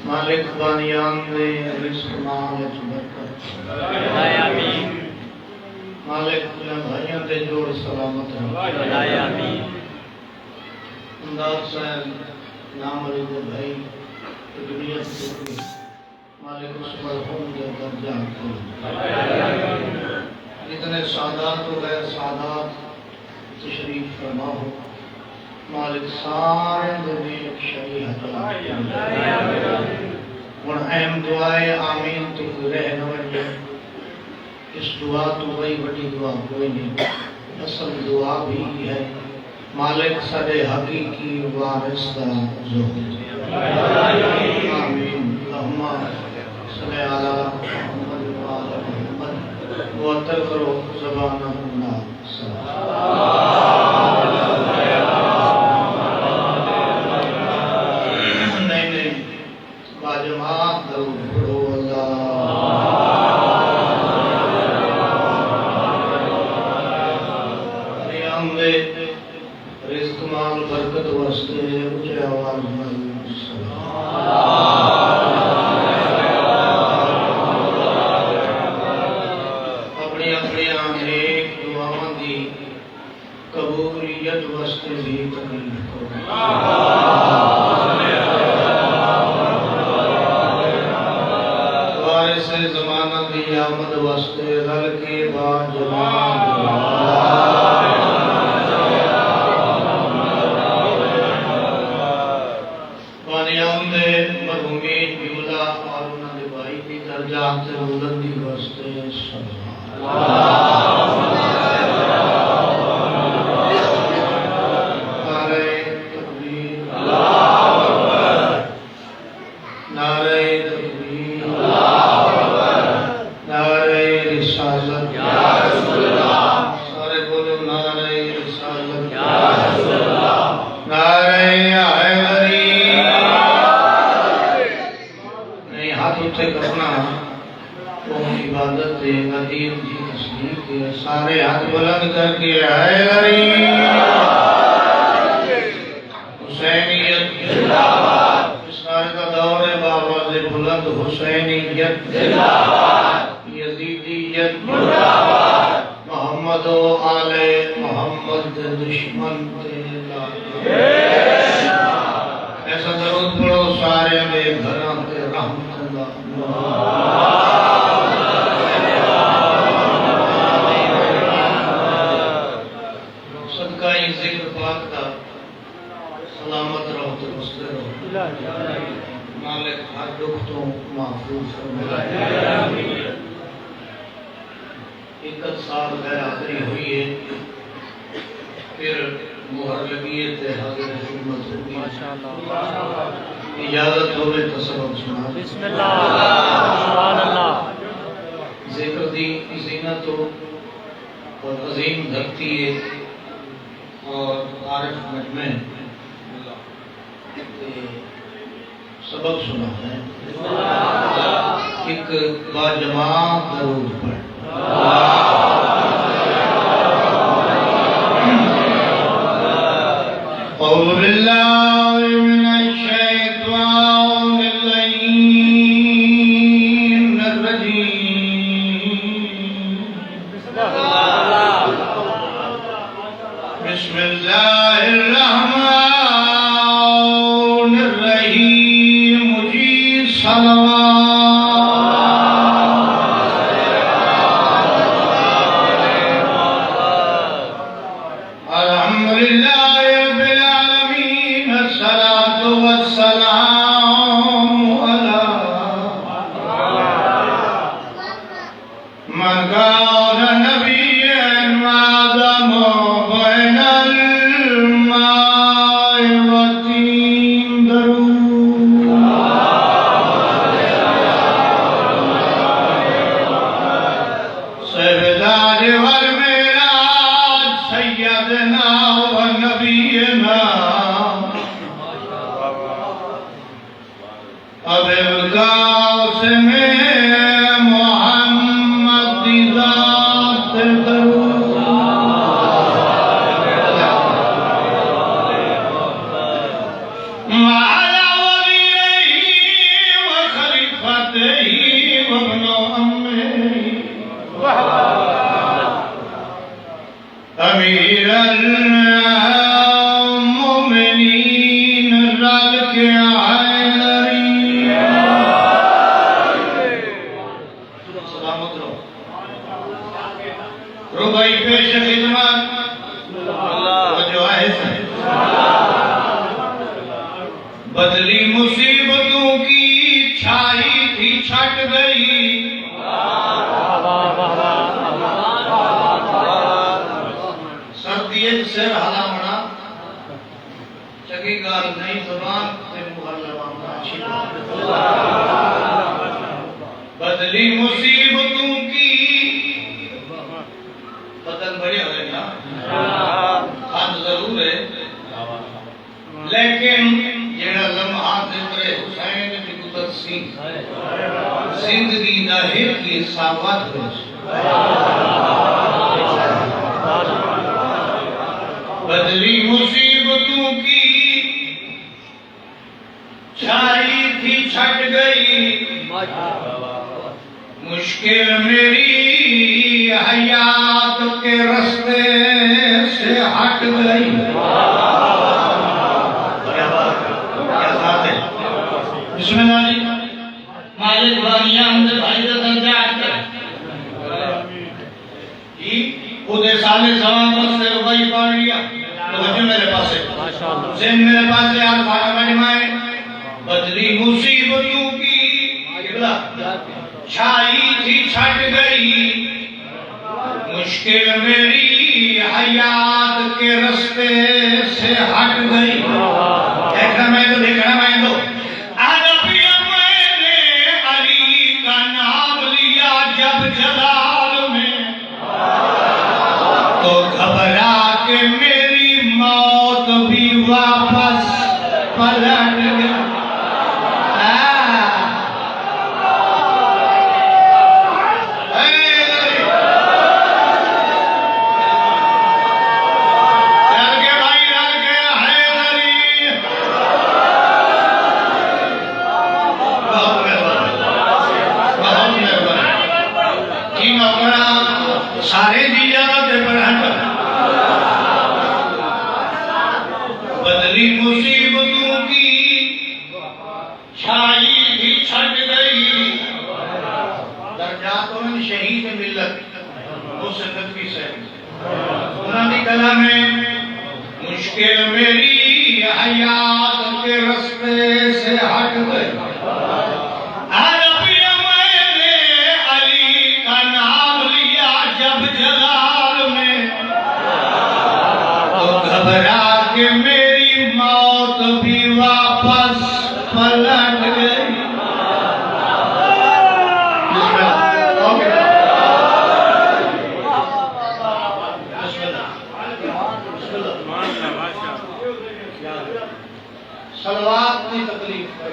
مالک بانیان دے رزق مال وچ برکت آمین مالک اپنے بھائیوں دے جوڑ سلامت رکھ آمین امداد صاحب نام علی دے بھائی دنیا سے مالک اس مرحوم دے درجات کو جتنے سعادات و غیر سعادات تشریف فرما ہو مالک سارے نیک شریعت اور اہم دعائے آمین تو رہ نہ بنیے اس دعا تو بڑی بڑی دعا کوئی نہیں اصل دعا بھی ہے مالک سارے حقیقی وارث دا زہد آمین اللہم صلی علی محمد و آل محمد معطر کرو زبان اللہ نہیں باجماعت درود پڑھو رزق مال برکت واسطے اونچے آواز میں اپنی اپنی نیک دعاواں دی قبولیت واسطے بھی تکلیف کرو وارث زمانہ دی آمد واسطے رل کے با جماعت درجات بلندی واسطے نعرہ تکبیر نعرہ تکبیر نعرہ رسالت سارے بولو نعرہ رسالت نعرہ حیدری نہیں ہاتھ اٹھے کرنا عبادت ندیم کی تصدیق کے سارے ہاتھ بلند کر کے حیدری حسینیت سارے کا دور بابا سے بلند حسینیت یزیدیت محمد و آل محمد دشمن ایسا درود پڑھو سارے میں گھران تے رحمت اللہ ذکر پاک دا سلامت رہو تو مسئلہ رہو مالک ہر دکھ تو محفوظ فرمائے ایک سال غیر حاضری ہوئی ہے پھر مہر لگی ہے تے حاضر خدمت ہوگی اجازت ہوئے تصور سنا بسم اللہ سبحان اللہ ذکر دی زینت اور عظیم دھرتی ہے اور عارف مجمع سبق سنا ہے ایک باجماعت درود پڑھ اعوذ باللہ من الشیطان الرجیم بسم اللہ الرحمن الرحیم مجید صلوات الحمدللہ رب العالمین الصلاة والسلام علی من کان نبیًا وآدم بین الماء والطین درود سیدنا والمعراج سیدنا ونبینا اب القاس میں محمد دی ذات درود وعلى وليه گئی سردی سر ہلاونا چنگی گال نہیں زبان تے مہر لوانا اچھی بدلی مصیبتوں کی بدل بڑی ہو گئی نا خط ضرور ہے لیکن جڑا لمحات ذکر حسین دی گزر سی زندگی دا ایک ہی حسابات ہوئے بدلی مصیبتوں کی چھائی تھی چھٹ گئی مشکل میری حیات کے رستے سے ہٹ گئی بسم اللہ جی مالک بانیاں ہم سے بھائی دا درجہ آتا جی خودے سالے زمان پر سے ربائی پاڑ لیا توجہ میرے پاس ہے ذہن میرے پاس ہے آپ بھاگا مجمعے بدلی مصیبتوں کی چھائی تھی چھٹ گئی مشکل میری حیات کے رستے سے ہٹ گئی دیکھنا میں تو دیکھنا میں تو جلال میں تو گھبرا کے میری موت بھی واپس پلٹ گئی سارے دیارت بڑھن بدلی مصیبتوں کی چھائی بھی چھٹ گئی درجات میں شہید ملت وہ سنت کی سہی انہوں نے کلام میں مشکل میری حیات کے رستے سے ہٹ گئی جلال میں تو گھبرا کے میری موت بھی واپس پلٹ گئی صلوات کی تکلیف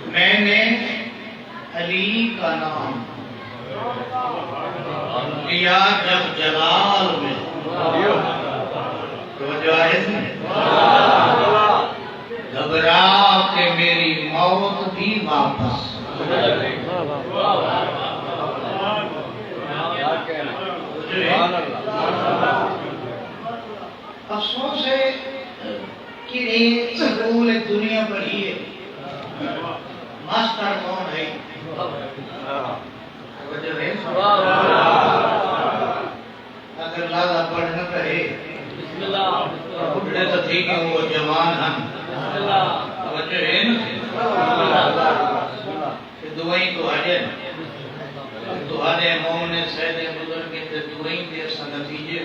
میں نے علی کا نام لیا جب جلال میں گھبرا کے میری موت بھی واپس افسوس ہے کہ سکول دنیا پڑھی ہے ماسٹر کون ہے اگر لالا پڑھنا کرے اٹھنے تو ٹھیک ہے وہ جوان ہم توجہ ہے نا دعائیں تو آجے تو آدھے مومن سید بزرگ کے دعائیں دے سا نتیجے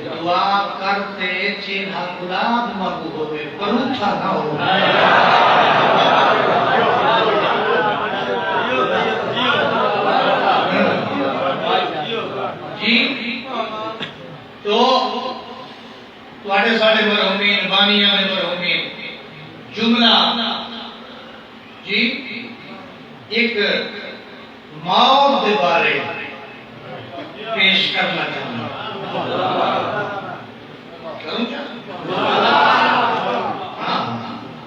دعا کرتے چینہ گلاب مگو ہوئے پروچھا نہ ہو جی تو ساڑھے مرحومین بانیہ میں مرحومین جملہ جی ایک موت دے بارے پیش کرنا چاہنا کروں کیا؟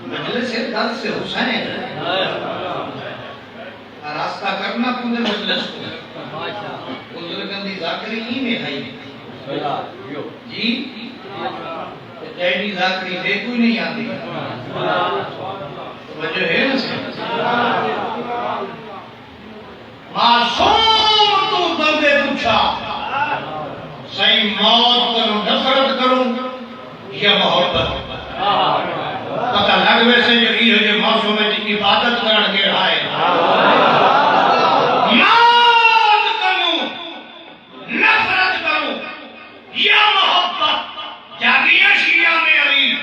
مجلس درس حسین راستہ کرنا پوندے مجلس کو بزرگان دی ذاکری ہی میں ہے جی ڈیڈی ذاکری دے کوئی نہیں آتی وجہ ہے نا سے معصوم تو بندے پوچھا صحیح موت پر موسم میں عبادت کرن کے آئے موت کروں نفرت کروں یا محبت جاگیاں شیعہ میں علی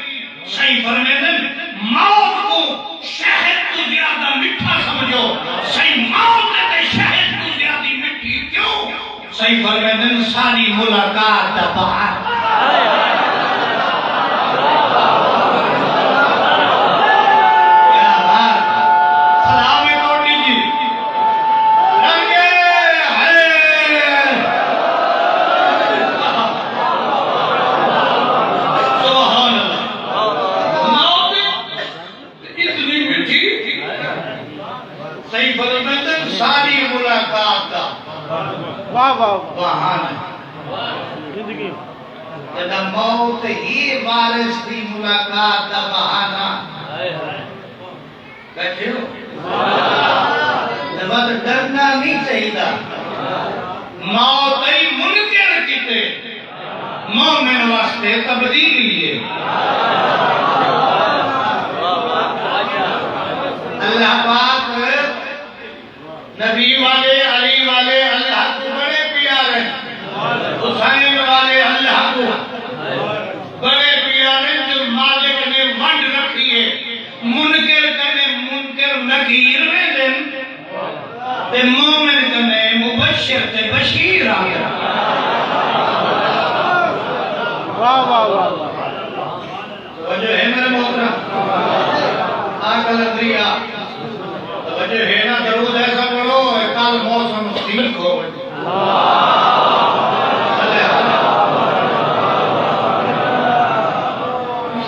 صحیح فرمیدن موت کو شہد تو زیادہ مٹھا سمجھو صحیح موت تے شہد تو زیادہ مٹھی کیوں صحیح فرمیدن ساری ملاقات دا بہار زندگی جدا موت ہی وارث کی ملاقات دا بہانہ بیٹھے ہو جب ڈرنا نہیں چاہیے موت ہی منکر کیتے مومن واسطے تبدیلی ہے اللہ پاک نبی والے علی والے اللہ کو بڑے پیارے حسین والے اللہ کو بڑے پیارے جو مالک نے ونڈ رکھی ہے منکر کنے منکر نکیر میں دن تے مومن کنے مبشر تے بشیر آگیا واہ واہ واہ توجہ ہے میرے محترم آقا لدریا توجہ ہے نا درود ایسا پڑھو کل موسم ٹھیک ہو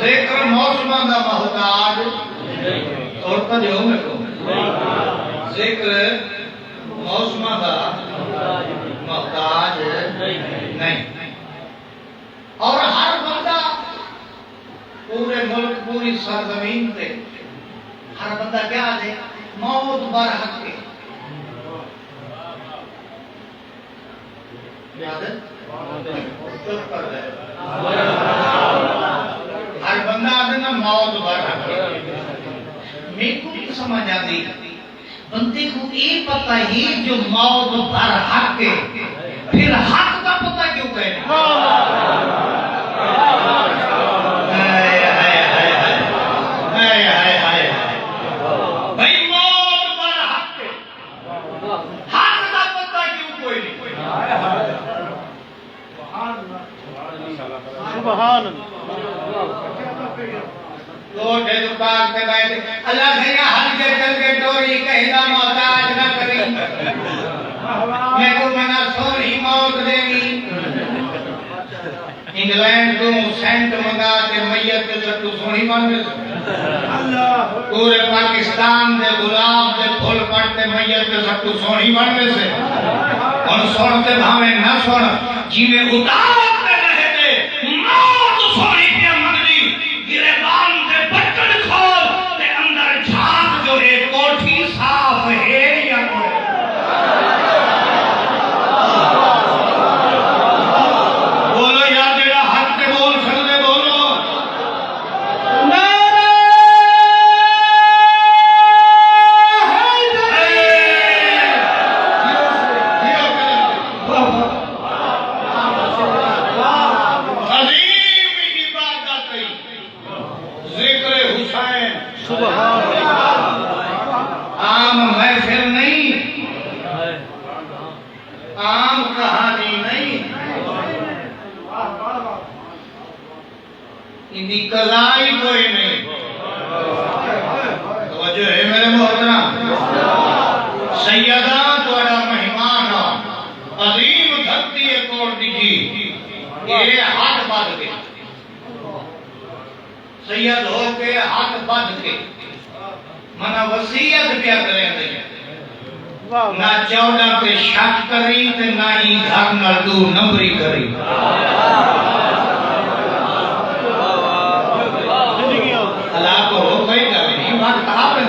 ذکر موسم دا محتاج اور تجھو میں کو ذکر موسم دا محتاج نہیں اور ہر بندہ پورے ملک پوری سرزمین پہ ہر بندہ کیا دے موت برحق کے یاد ہے چپ کر دے ہر بندہ آدھنا موت برحق کے میں کو بھی سمجھ آدھی بندے کو یہ پتہ ہی جو موت برحق کے پھر حق کا پتہ کیوں کہنے سبحان تو جے تو پاک کے بیٹھے اللہ سے ہر کے چل کے ڈوری کہنا محتاج نہ کریں میں کو منا سونی موت دے گی انگلینڈ تو سینٹ منگا کے میت کے سٹو سونی مانگے پورے پاکستان دے گلاب دے پھول پڑتے میت کے سٹو سونی مانگے سے اور سنتے بھاویں نہ سن جیویں اتار سونی پیا مگلی گریبان دے بٹن کھول تے اندر جھانک جو ہے کوٹھی صاف ہے یا کوئی بولو یا جڑا حق تے بول سکدے بولو نعرہ عام محفل نہیں عام کہانی نہیں اندی قضائی کوئی نہیں توجہ ہے میرے محترم سیدہ توڑا مہمان عظیم دھکتی کوڑ دیجی یہ ہاتھ بات کے سید ہو کے ہاتھ بات کے منا وسیعت پیا کریں دیں نہ چودہ پہ شک کری تے نہ ہی گھر نہ دو نمبری کری اللہ کو ہو کوئی کر نہیں بات کہا پہ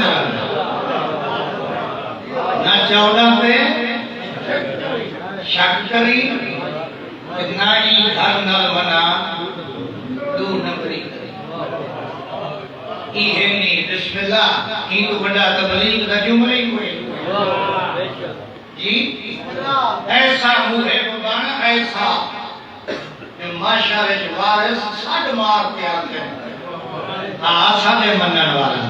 نہ چودہ پہ شک کری تے نہ ہی گھر نہ بنا دو نمبری کری یہ نہیں بسم اللہ کی تو بڑا تبلیغ کا جملہ ہی کوئی جی ایسا موہے بگانا ایسا جو معاشرے وارث ساڈ مار کے آتے ہیں ساڈے منن والا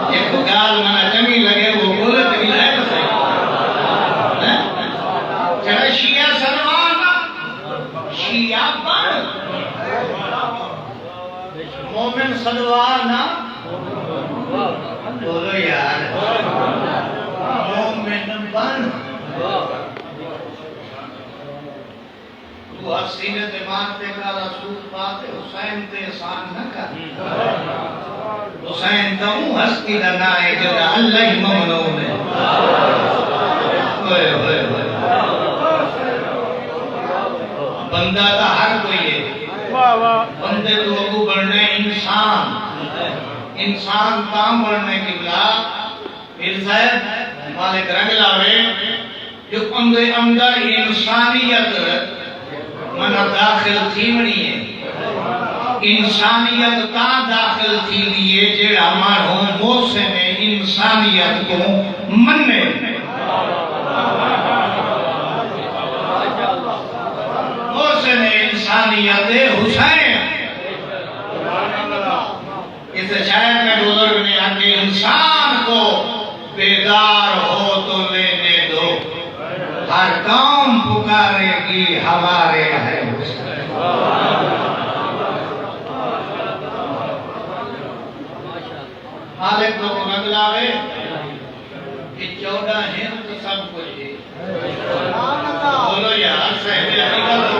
ایک گال منا چنگی لگے وہ بولت بھی لائے تو صحیح چلے شیعہ سلوان شیعہ بن مومن سلوان بولو یار مومن بن تو حسین دماغ پہ کا رسول پاک حسین تے احسان نہ کر حسین تاؤں ہستی لنا ہے جدا اللہ ممنون ہے ہوئے ہوئے ہوئے بندہ تا ہر کوئی ہے بندے تو ابو بڑھنے انسان انسان تام بڑھنے کی بلا پھر زید مالک رنگ لاوے جو اندر انسانیت منا داخل تھی منی ہے انسانیت تا داخل تھی لیے جیڑا مانو موسم انسانیت کو مننے موسم انسانیت حسین اس شاید میں بزرگ نے آگے انسان کو بیدار ہو تو لینے دو ہر قوم پکارے گی ہمارے ہے مالک تو رنگلاوے کہ 14 ہیں تو سب کچھ ہے بولو یار صحیح حقیقت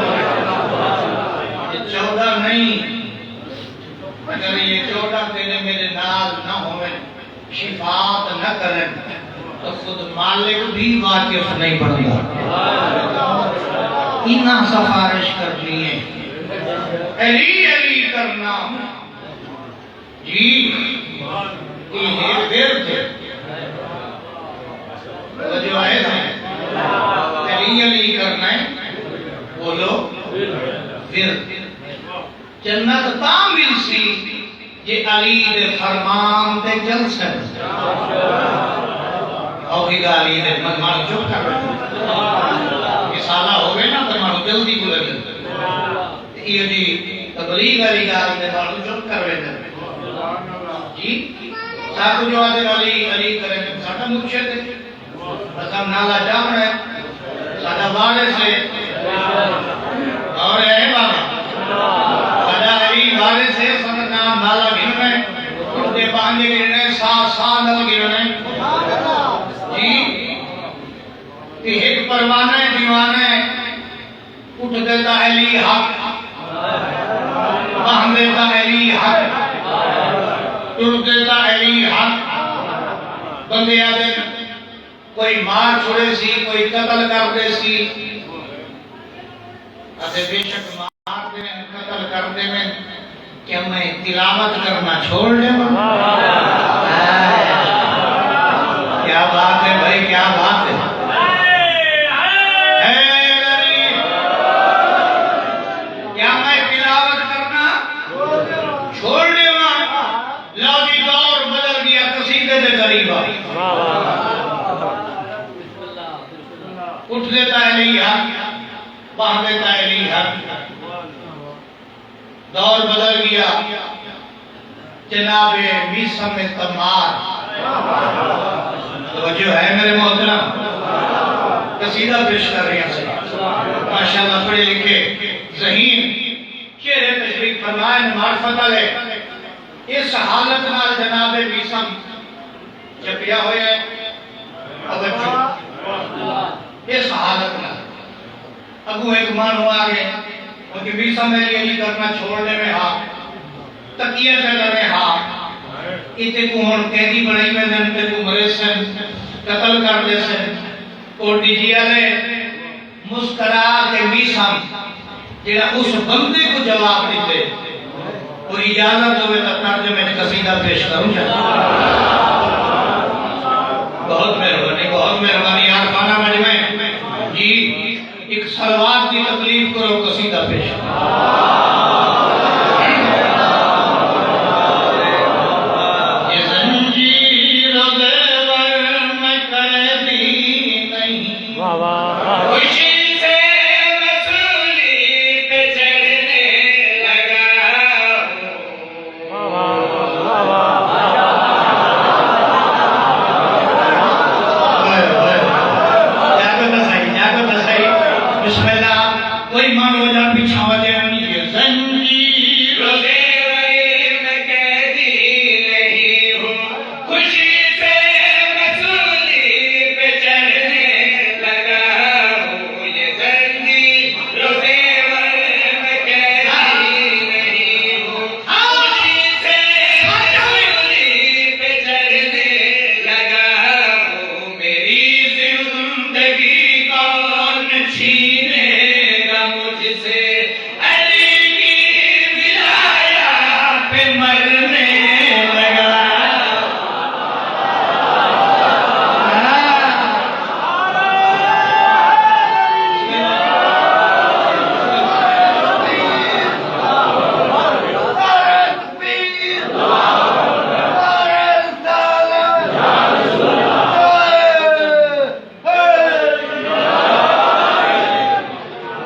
یہ 14 نہیں اگر یہ 14 تیرے میرے نال نہ ہوئے شفاعت نہ کریں تو خود مالک بھی واقف نہیں بنتا انہا سفارش کر دیئے علی علی کرنا جی یہ ورد جو آئے ہیں علی علی کرنا ہے بولو ورد جنت تامل سی یہ علی دے فرمان دے جل سکتے اوہی دا علی دے مانو چپ کر رہے یہ سالہ ہو گئے نا تو مانو جلدی کو لگے یہ دی تبلیغ علی دا علی دے مانو چپ کر رہے جی ساتھ جو آدھے علی علی کریں گے ساتھا مرشد ہے بس ہم نالا جام رہے ساتھا بارے سے اور ہے بابا ساتھا علی بارے سے ساتھا نام نالا گھن رہے اٹھتے پانجے گرنے سال گرنے جی کہ ایک پروانے دیوانے اٹھ دیتا علی حق باہم دیتا علی حق ٹوٹ دیتا علی حق بندے آدھے کوئی مار چھوڑے سی کوئی قتل کر دے سی آدھے بے شک مار دے قتل کر دے میں کیا میں تلاوت کرنا چھوڑ دے کیا بات ہے بھائی کیا بات ہے کیا میں تلاوت کرنا چھوڑ دے لوگی دور بدل گیا قصیدے دے قریب آئی اٹھ دیتا علی حق باہ دیتا علی حق دور بدل گیا جناب میسم تمار توجہ ہے میرے محترم قصیدہ پیش کر رہے ہیں ماشاءاللہ پڑھے لکھے ذہین چہرے تشریف فرمائے معرفت علیہ اس حالت نال جناب میسم جبیا ہوئے ہیں توجہ اس حالت نال ابو ایک مانو آگے ان کے میسم میں یہ کرنا چھوڑنے میں ہاں تقیہ چلنے ہاں اتے کو ہون قیدی بڑھائی میں دن تے کو مرے سن قتل کر دے سن کوٹی جیا لے مسکرا کے میسم جیڑا اس بندے کو جواب دیتے وہ اجازت ہوئے تب ترجمے میں قصیدہ پیش کروں بہت مہربانی عارفانہ مجمع جی ایک سلوات کی تکلیف کرو قصیدہ پیش خوشی سے میں سولی پہ چڑھنے لگا بسم اللہ کوئی مانو جا پیچھا وجہ یہ زنجیروں سے میں قیدی نہیں ہوں خوشی سے میں سولی پہ چڑھنے لگا ہوں یہ زنجیروں سے میں قیدی نہیں ہوں خوشی سے میں سولی پہ چڑھنے لگا ہوں میری زندگی کون چھینے گا مجھ سے علی کی ولایت پہ مرنے لگا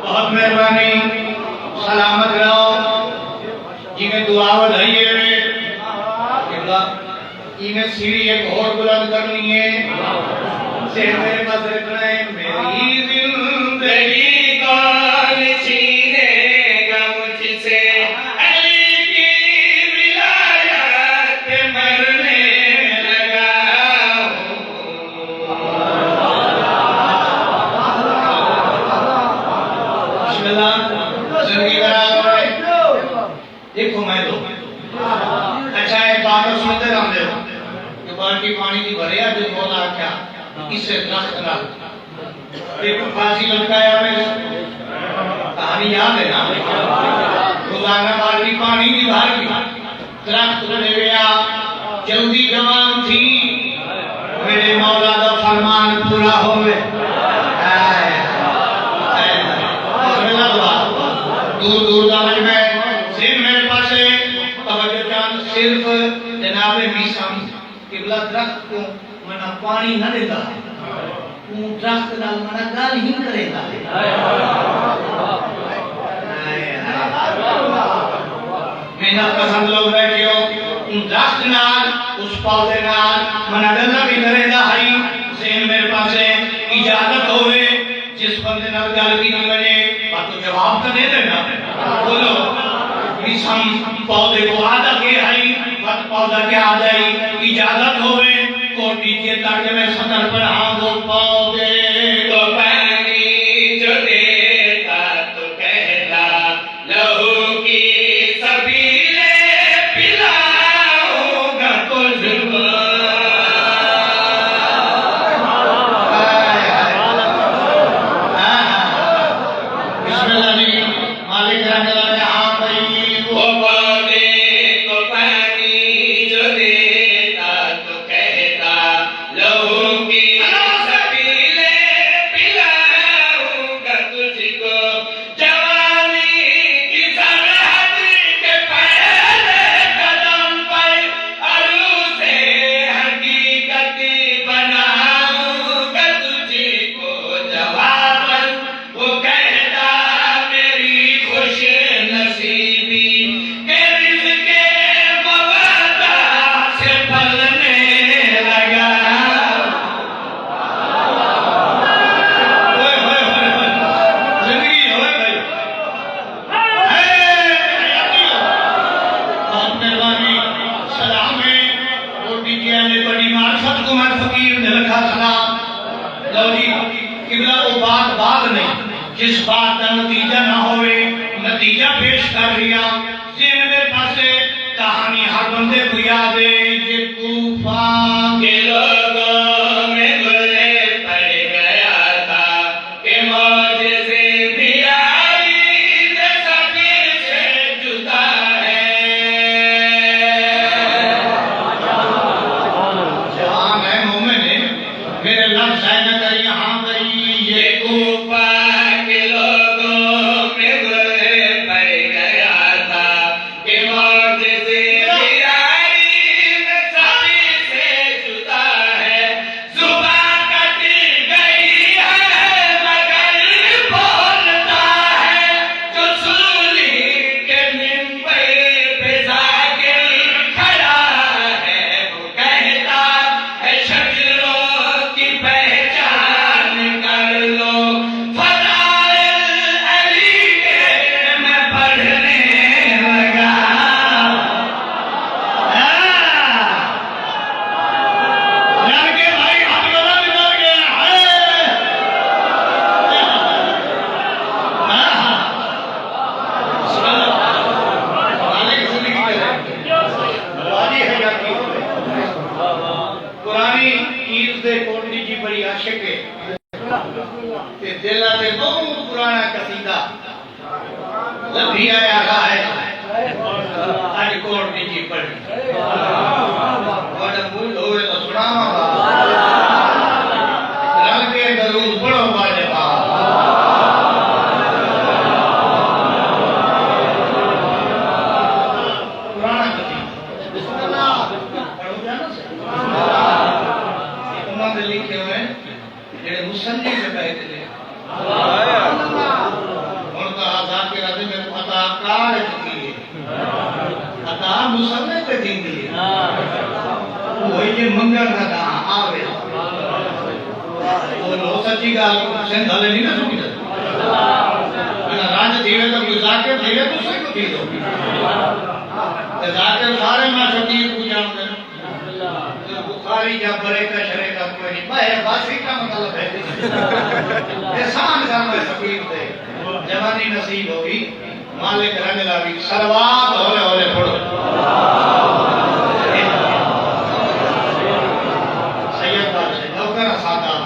بہت مہربانی سلامت رہو جی میں دعا ودھائیے جی میں سیڑھی ایک اور بلند کرنی ہے صرف میرے پاس رکھنا ہے میری زندگی کون چھینے گا مجھ سے علی کی ولایت پہ مرنے لگا بسم اللہ زندگی برابر ہے دیکھو میں دو اچھا ایک بات سنتے رہا دے کہ بالٹی پانی کی بھریا جو بولا کیا اس سے درخت نہ ایک پھانسی لٹکایا میں کہانی یاد ہے نا روزانہ بالٹی پانی کی بھر گئی درخت لے گیا جلدی جوان تھی میرے مولا کا فرمان پورا ہوئے دور دور دامج میں صرف میرے پاس ہے توجہ چاند صرف جناب میسام قبلہ درخت کو منا پانی نہ دیتا ہے وہ درخت نال منا گال ہی کرے گا محنت پسند لوگ بیٹھے ہو ان درخت نال اس پودے نال منا گلا بھی کرے گا ہائی ذہن میرے پاس ہے اجازت ہوئے جس بندے نال گل کی نہیں بنے بات تو جواب تو دے دینا بولو ہم پودے کو آدھا کے آئی وقت پودا کے آدھائی اجازت ہوئے کوٹی کے تاکہ میں سطر پر ہاں وہ پودے تو پانی جو دیتا تو کہتا لہو کی سبیلیں پلاؤں گا تجھ کو بسم اللہ جی مالک رحمہ اللہ نے ہاں بھائی وہ پودے کو پانی جو دیتا تو کہتا لہو کی سبیلیں پلاؤں گا تجھ کو جوانی کی سرحد کے پہلے قدم پر عروسے حقیقت بناؤں گا تجھ کو جواباً وہ کہتا میری خوش نصیبی کہ رزق موادا سے پلنے لگا ہوئے ہوئے ہوئے ہوئے زندگی ہوئے بھائی بہت مہربانی سلام ہے روٹی کیا نے بڑی معرفت کو میں فقیر نے رکھا سلام لو جی قبلہ وہ بات نہیں جس بات کا نتیجہ نہ ہوئے نتیجہ پیش کر رہا ذہن میرے پاس کہانی ہر بندے کو یاد ہے یہ طوفان کے لوگوں میں گلے پڑ گیا تھا کہ موج سے بھی آئی جیسا پیر سے جدا ہے جہاں ہے مومن ہے میرے لفظ ہے نہ کر یہاں گئی یہ یہ کوفہ کے لوگوں میں گلے پڑ گیا تھا کہ موج سے بھی آئی جیسا پیر سے تے دل تے بہت پرانا قصیدہ لبھی آیا ہے آج کوڑ نیچی پڑھی بڑا مول ہوئے تو سناواں گا رل کے درود پڑھو باجے پرانا قصیدہ پڑھو جانا سے انہوں نے لکھے ہوئے جڑے مسلم کے پہلے تھے اور کہا ذاکر رضی میں عطا کار کی عطا مسلم پہ دی دی وہی جو منگل کا کہا آوے وہ لو سچی گال سندھ ہلے نہیں نہ سکی اگر راج دیوے تو کوئی ذاکر دیوے تو سکو دی دو ذاکر سارے ماں شکیر کو جان دے بخاری جا برے کا شرے کا کوئی نہیں باہر باسی کا مطلب ہے احسان کرنا شکیر دے جوانی نصیب ہوگی مالک رنگ لاوی سلوات ہولے ہولے پڑھو سید بادشاہ نوکر سادہ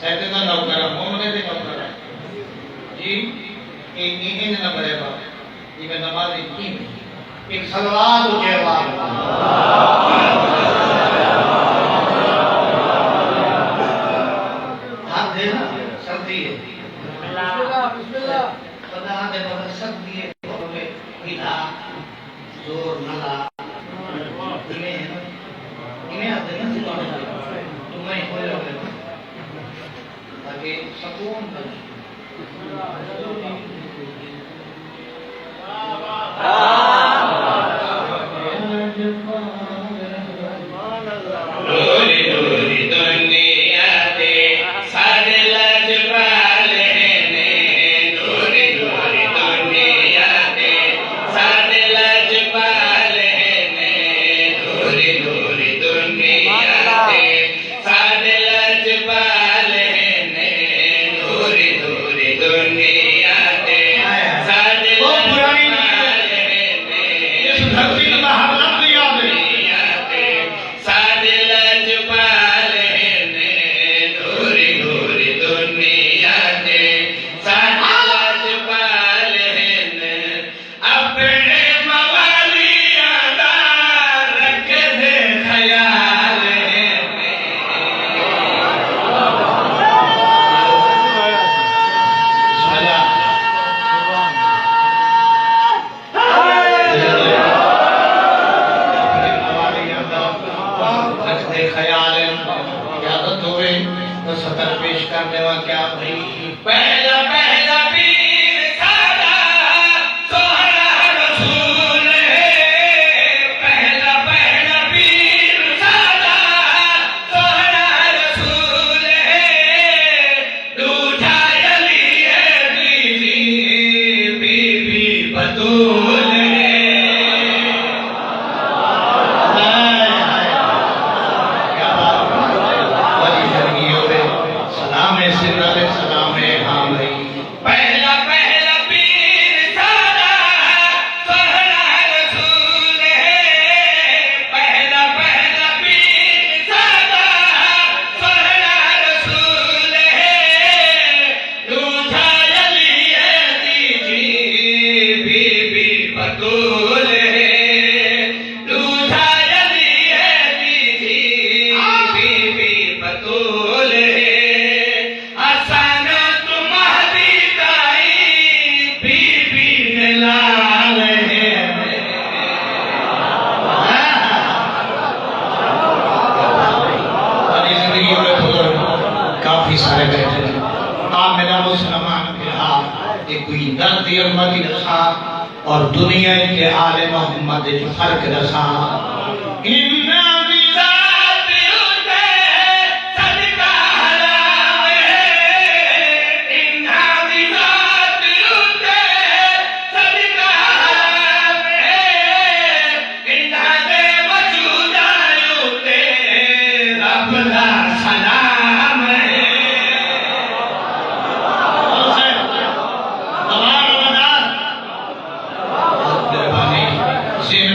سیدنا نوکر مومنے دے نوکر جی ایک نہ بڑے باپ یہ میں نمازی کی ایک سلوات ہو جائے ہاتھ دے نا سردی ہے بسم اللہ خدا دے بہت سردی ہے ہلا زور نلا انہیں ہاتھ دے نا سلوانے تمہیں ہوئے ہوئے تاکہ سکون بنے اور دنیا کے عالم محمد فرق رسا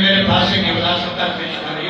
میرے پاس کی وراثت پیش کری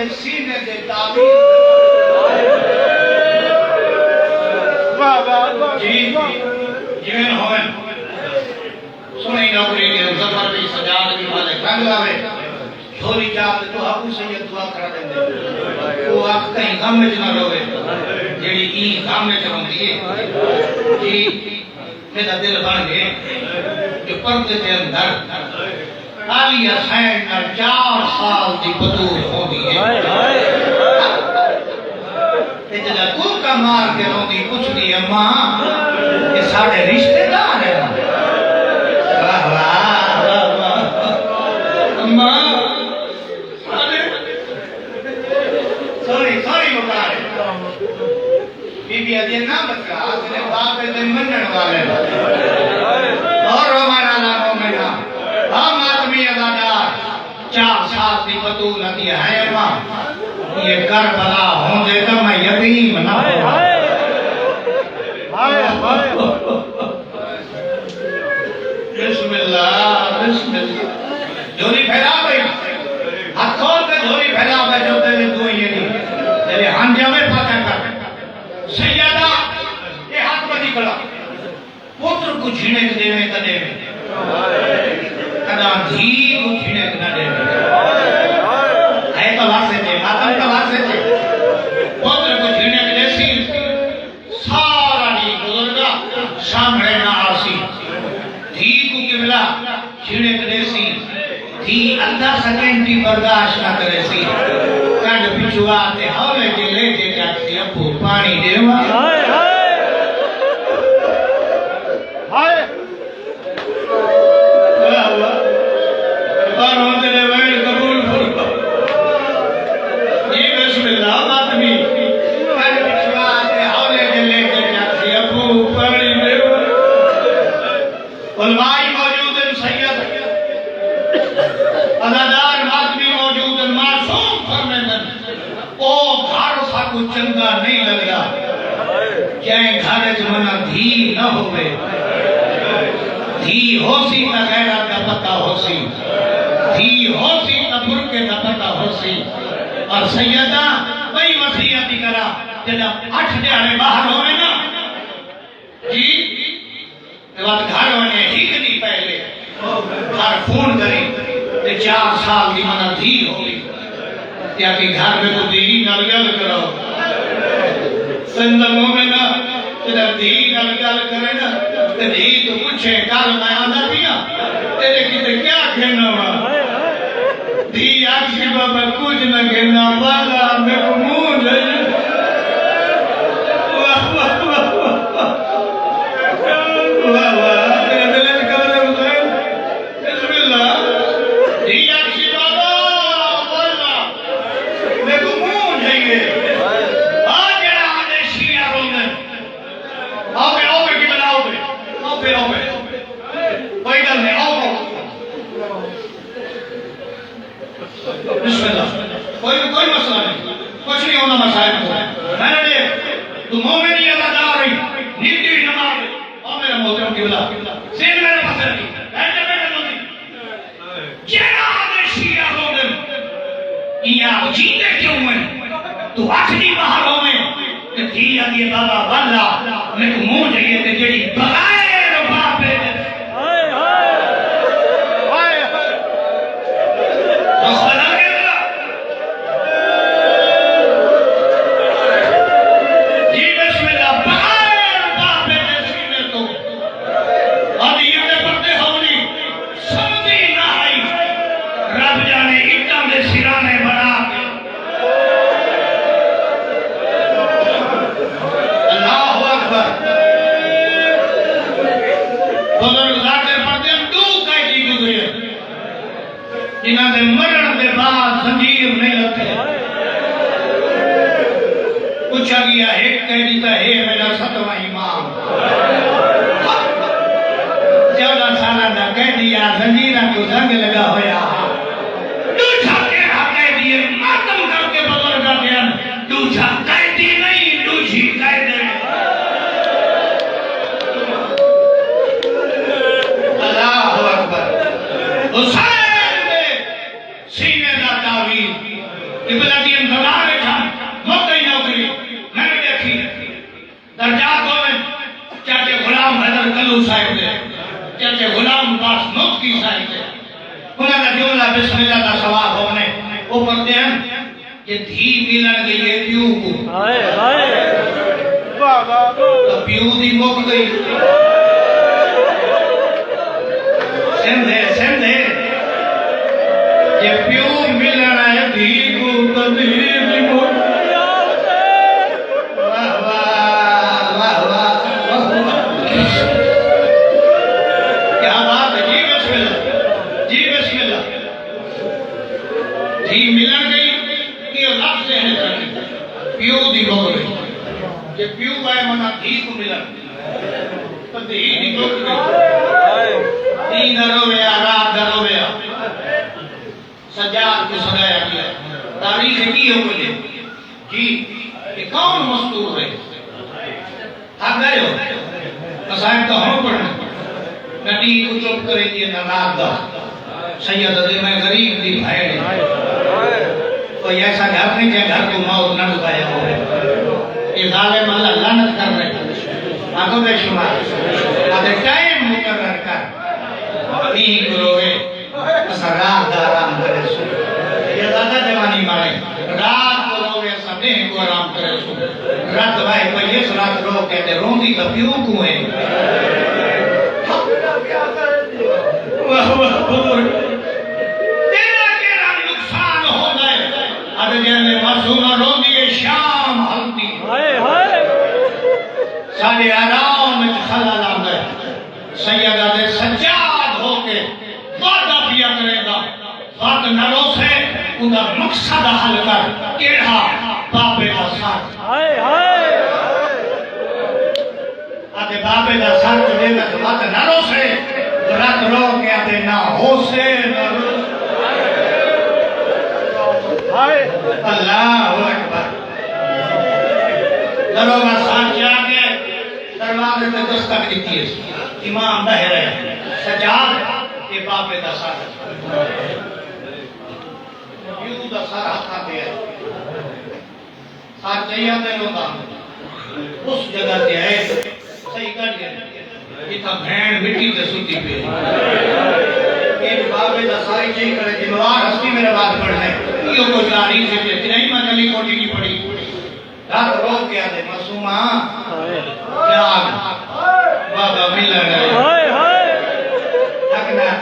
دے سینے دے تعبیر جی جیویں ہوئے سنی نوکری دے ظفر بھی سجاد بھی والے رنگ لاوے جھولی چاہتے تو ابو سید دعا کرا دیں دے وہ آپ کہیں غم میں نہ روے جیڑی این غم میں چلوں دیئے جی میرا دل بن گئے کہ پردے دے اندر علی حسین نال 4 سال دی بطول ہو گئی ہے جدا کوکا مار کے روندی پوچھ دی اماں یہ ساڑھے رشتے دار ہیں واہ واہ واہ اماں سوری مکار بی بی ادھے نہ بچا اپنے باپ دے منن والے اور رومانا لا مومنا ہم آدمی ادادار 4 سال دی بطول دی ہے اماں یہ کربلا ہوں دے تو میں یتیم نہ ہوں بسم اللہ جھولی پھیلا بھئی ہاتھ کھول کے جھولی پھیلا بھئی جو تیرے دو یہ نہیں تیرے ہنجا میں پاتا کر سیدہ یہ ہاتھ بدی کھڑا پوتر کو جھینے کے دے میں کدے میں کدا دھی کو جھینے کے نہ دے میں ہے تو واسے تھے ماتم کا واسے تھے پوتر کو جھینے کے دے سی سارا نہیں گزرگا سامنے نہ آسی دھی کو قبلہ جھینے کے دے سی دھی اللہ سیکنڈی برداشت نہ کرے سی کنڈ پچھواتے ہولے کے لے کے جاتی ابو پانی دیوا علمائی موجود ہیں سید ادادار ماتمی موجود ہیں معصوم فرمیدن او گھر سا کو چنگا نہیں لگا جائیں گھر جمنا دھی نہ ہوئے دھی ہو سی تا غیرات کا پتہ ہو سی دھی ہو سی تا برکے کا پتہ ہو سی اور سیدہ بھئی وسیعتی کرا جب 8 دیانے باہر ہوئے نا جی وقت گھر ہونے ہی نہیں پہلے گھر فون کری 4 سال کی منہ دھی ہوئی یا کہ گھر میں تو دھی نل گل کرو سندر مومنہ جب دھی نل گل کرے نا تو دھی تو پوچھے کل میں آدھا پیا تیرے کتے کیا کہنا ہوا دھی آکشی بابا کچھ نہ کہنا والا میں کو مون جائے واہ واہ واہ واہ واہ واہ تیرے دلے کبھر حسین بسم اللہ دھی آکشی بابا والا میں کو مون جائے آج جڑا آدھے شیعہ رونے آؤ پہ کی بنا آؤ پہ کوئی گل نہیں آؤ بسم اللہ کوئی مسئلہ نہیں کچھ نہیں ہونا مسائل کو میں نے دیکھ تو مومنی اللہ دار رہی نیتی نماز اور میرا محترم قبلہ سید میرے پاس رکھی ایسے میرے نوزی جینا آدھے شیعہ روگن یہ آپ جیتے کیوں ہیں تو آٹھنی باہر ہوئے کہ دھی آدھی بابا والا میں کو مون جائیے کہ جیڑی بغیر باپے جنہاں دے مرن دے بعد زنجیر نہیں لگتے پوچھا گیا ایک کہہ دیتا ہے میرا 7واں امام 14 سالہ دا کہہ دیا زنجیرہ کو زنگ لگا ہویا دوچھا کہہ دیئے ماتم کر کے بزر کر دیا دوچھا کہہ دی نہیں دوچھی کہہ دے اللہ اکبر حسین قبلہ دی انتظار بیٹھا موقعی نوکری میں نے دیکھی درجات ہوئے چاچے غلام حیدر کلو صاحب دے چاچے غلام باس نوکی صاحب دے انہوں نے جملہ بسم اللہ کا ثواب ہونے وہ پڑھتے ہیں کہ دھی ملن گئی ہے پیو کو ہائے ہائے واہ واہ تو پیو دی مک گئی سندھے یہ پیو ملن ہے دھی کو تو دھی دی مک یا حسین واہ واہ واہ واہ کیا بات ہے جی بسم اللہ جی بسم اللہ دھی ملن گئی کہ لفظ ہے پیو دی مک گئی کہ پیو بائے منا دھی کو ملن تو دھی دی مک گئی دین رویا رات رویا سجاد کو سجایا کیا تاریخ کی ہو گئی جی یہ کون مستور ہے آپ گئے ہو صاحب تو ہم پڑھنے نبی کو چپ کرے دیئے نراد دا سید دے میں غریب دی بھائے کوئی ایسا گھر نہیں کہ گھر کو موت نہ ڈکایا ہو یہ ظالم اللہ لعنت کر رہے آگو بے شمار آدھے ٹائم مقرر کر دین کو روئے اسا رات دا آرام کرے سو یہ زیادہ جوانی مارے رات کو روئے اسا دین کو آرام کرے سو رات بھائی کوئی اس رات رو کہتے روندی کا پیو کو ہے واہ واہ بزرگ تیرا کیرا نقصان ہو گئے ادھے جہنے معصومہ روندی ہے شام ہلدی ہائے ہائے سارے آرام میں خلال آ گئے سیدہ دے سجاد ہو کے وعدہ پیا کرے گا وعد نرو سے انہا مقصد حل کر کیڑا بابے کا ساتھ ہائے ہائے آتے بابے کا ساتھ دے گا تو وعد نرو سے رات رو کے آتے نہ ہو سے ہائے اللہ اکبر دروگا ساتھ جا کے دروازے میں دستک دیتی ہے امام بہر ہے سجاد یہ بابے دا ساتھ یوں دا سارا ہاتھا دے ہے ساتھ چاہیے دے لوگا اس جگہ تے ہے صحیح کر گئے یہ تھا بھین مٹی تے سوتی پہ یہ بابے دا ساری چاہیے کرے جنوار ہستی میرے بات پڑھنے یہ کچھ لاری سے پہ نہیں میں گلی کوٹی کی پڑھی رات رو کیا دے معصومہ کیا بابا مل رہے ہائے ہائے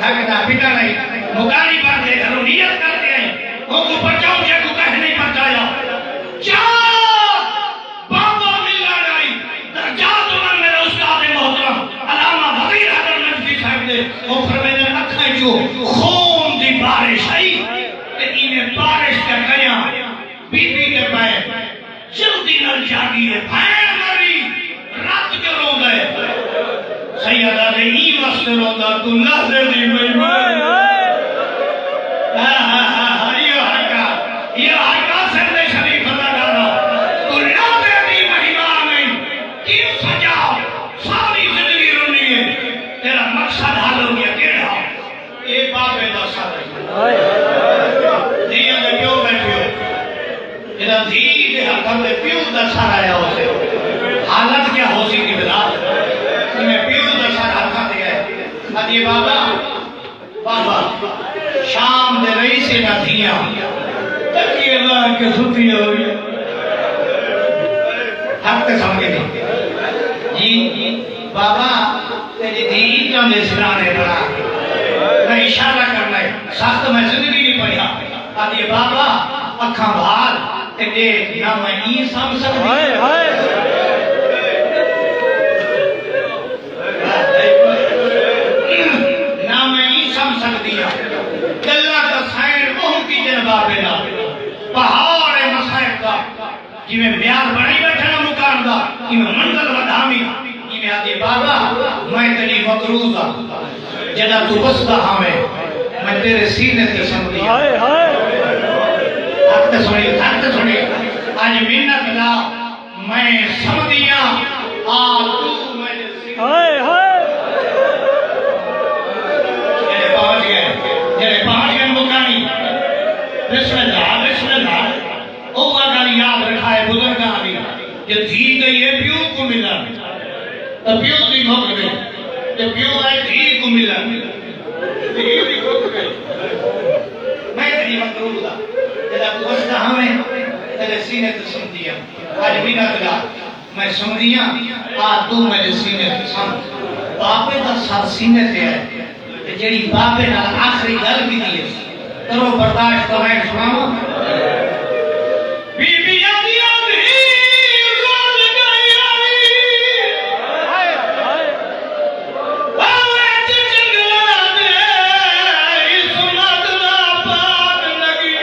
تھکنا پھٹا نہیں مکانی پر دے گھروں نیت کرتے ہیں وہ کو بچاؤ جے کو کہہ نہیں پہنچایا چار بابا مل رہی درجات عمر میرے استاد محترم علامہ وزیر اعظم نجفی صاحب نے وہ فرمائے اکھیں جو خون دی بارش آئی تے انہیں بارش کا کیا بی بی کے پائے جلدی نہ جاگی ہے بھین مری رات کے رو گئے سیدہ نے ہی وقت روتا تو نظر دی بھئی یہ حقا سندے شریف اللہ ڈالا تو نظر دی مہمان نہیں کیوں سجا ساری زندگی رونی ہے تیرا مقصد حل ہو گیا کیڑا اے بابے دا ساتھ دیا دے کیوں بیٹھے ہو جنہا دھی دے حقا دے پیو دا سارا آیا ہو سے حالت کیا ہو سی کی بلا انہیں پیو دا سارا حقا دے گئے ادھی بابا شام دے رئی سے نہ دھیاں تکی اللہ کے ستی ہوئی حق تے سمجھے نہیں جی بابا تیری دھی کا میں سرانے پڑا میں اشارہ کرنا ہے سخت میں زندگی نہیں پڑھا ادھی بابا اکھاں بھال تے دیکھ نہ میں ہی سمجھ سکتی ہائے ہائے پہاڑ مسائب دا جی بیان بڑھائی بیٹھا نا مکان دا جی منزل ودھامی جی آدھی بابا میں تیری مقروض دا جنا تو بستا ہمیں میں تیرے سینے تے سمجھیا ہائے ہائے حق تے سنی آج منت لا میں سمجھیا تو میں سینے ہائے ہائے جنہیں پہنچ گئے مکانی بسم اللہ وہ گل یاد رکھا ہے بزرگاں دی کہ دھی گئی ہے پیو کو ملن تو پیو دی بھوک گئی تو پیو آئے دھی کو ملن دھی دی بھوک گئی میں تیری مقروض دا جب پوچھتا ہمیں تیرے سینے تو سمجھیا آج بھی نہ کلا میں سمجھیا تو میرے سینے تو سمجھ باپے دا ساتھ سینے تے ہے جیڑی باپے نال آخری گل بھی دی ہے کرو برداشت تو میں سناؤں بی بی آدھی آدھی رول گئی آویت جنگلہ دے سنت دا پاک لگی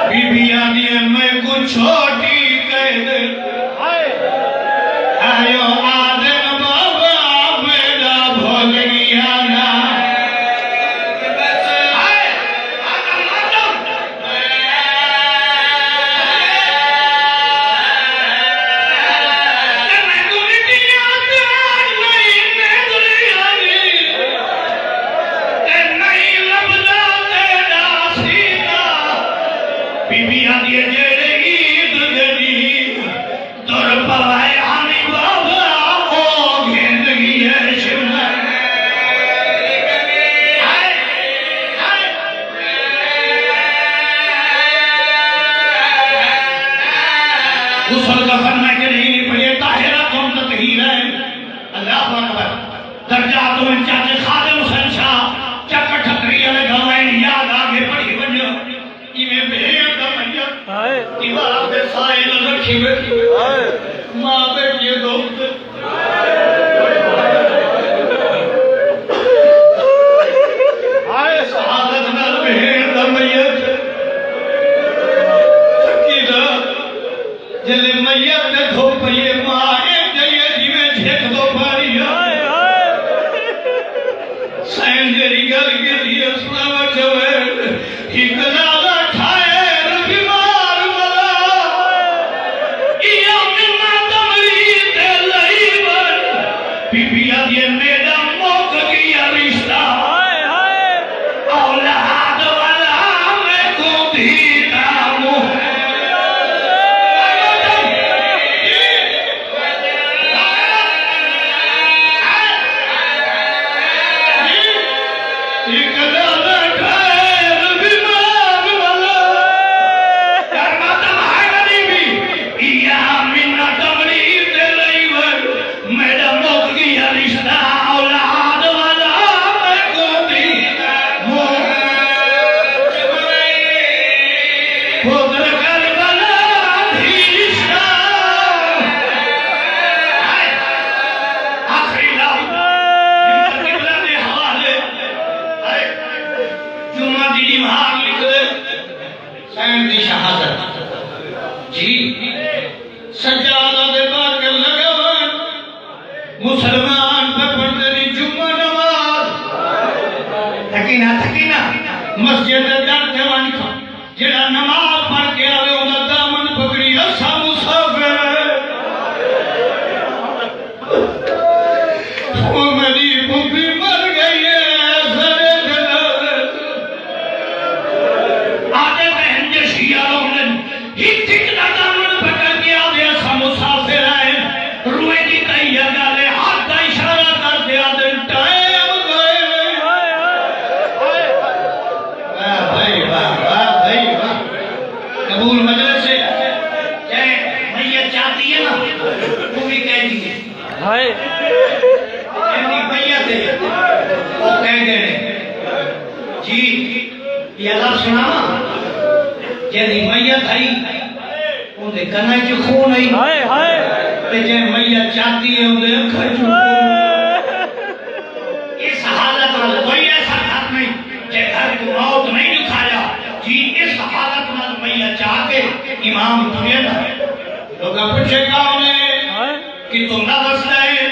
بی بی آدھی میں کو چھوٹی کہہ دے آیو آدن بابا میرا بھول گیا نا غسل دفن میں کہ نہیں پڑے طاہرہ تم تطہیر ہے اللہ اکبر درجات میں چاچے خادم حسین شاہ چکر ٹھکری علیہ گوائن یاد آگے پڑھی بنیو میں بھیڑ دا میت دیوار دے سائے نظر رکھی بیٹھی ماں بیٹی دوست سعادت نال بھیڑ دا میت سکینہ جلے میت نے دھو پئیے ماں ایک جائیے جیویں جھیک دو پاری سائن جری گل کے لیے سناوا چوے ہی کلالا ٹھائے ربیمار ملا یا منا دمری دے لئی ور بی بی آدھے میرا موک گیا رشتہ اولاد والا میں کو دیتا مو سجادہ دے باقی لگا مسلمان پہ پڑھتے دی جمعہ نماز تھکینا مسجد جاتے وانی کھا جڑا نماز پڑھ کے آوے انہا دامن پکڑی اسا مسافر وہ میری بھوپی مر گئی ہے سرے جلال آدھے بہن جشی آلومن ہی ٹھیک نہ دامن پکڑ کے آوے اسا مسافر آئے روئے کی تیہ گالے ہاتھ کا اشارہ کر دیا دن ٹائم گئے قبول مجلس سے چاہے میت چاہتی ہے نا وہ بھی کہہ دیئے میت ہے وہ کہہ دینے جی یہ لفظ سنا جیدی میت آئی اندھے کنا جو خون آئی جے میت چاہتی ہے اندھے اکھر جو اس حالت میں کوئی ایسا گھر نہیں جے گھر کو موت نہیں دکھایا جی اس حالت میں میت چاہ کے امام دنیا نا لوگا پوچھے گا انہیں کہ تم نہ بس لائے